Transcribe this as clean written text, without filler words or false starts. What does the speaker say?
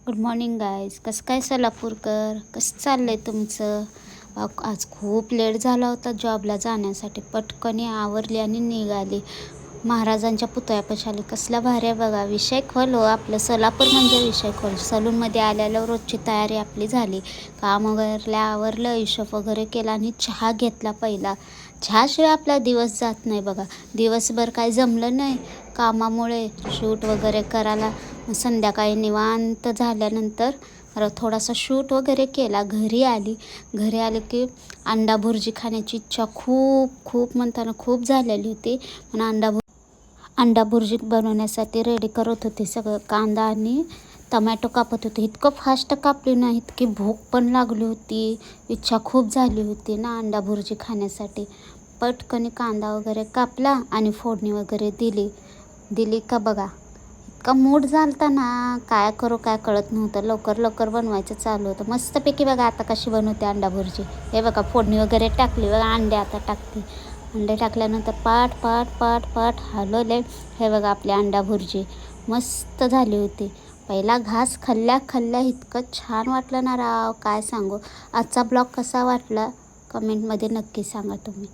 Good morning guys. कसं काय सोलापूरकर, कसं चाललं आहे तुमचं? आज खूप लेट झाला होता जॉबला जाण्यासाठी. पटकनी आवरली आणि निघाली. महाराजांच्या पुतळ्यापाशी आली. कसला भारी आहे बघा. विषय खोल हो, आपलं सोलापूर म्हणजे विषय खोल. सलूनमध्ये आल्याला रोजची तयारी आपली झाली. काम वगैरे आवरलं, हिशोब वगैरे केला आणि चहा घेतला पहिला. चहाशिवाय आपला दिवस जात नाही बघा. दिवसभर काय जमलं नाही कामामुळे, शूट वगैरे करायला. संध्याकाळी निवांत झाल्यानंतर थोडासा शूट वगैरे केला. घरी आले की अंडा भुर्जी खाण्याची इच्छा खूप म्हणताना खूप झालेली होती. पण अंडा भुर्जी बनवण्यासाठी रेडी करत होते. सगळं कांदा आणि टमॅटो कापत होते. इतकं फास्ट कापली ना, इतकी भूक पण लागली होती, इच्छा खूप झाली होती ना अंडा भुर्जी खाण्यासाठी. पटकनी कांदा वगैरे कापला आणि फोडणी वगैरे दिली का बघा. इतका मूड झालता ना, काय करू काय कळत नव्हतं. लवकर बनवायचं चालू होतं. मस्तपैकी बघा आता कशी बनवते अंडा भुर्जी. हे बघा फोडणी वगैरे टाकली बघा. अंडे आता टाकते. अंडे टाकल्यानंतर पाट हलवले. हे बघा आपली अंडा भुर्जी मस्त झाली होती. पहिला घास खाल्ल्या इतकं छान वाटलं ना राव, काय सांगू. आजचा ब्लॉग कसा वाटला कमेंटमध्ये नक्की सांगा तुम्ही.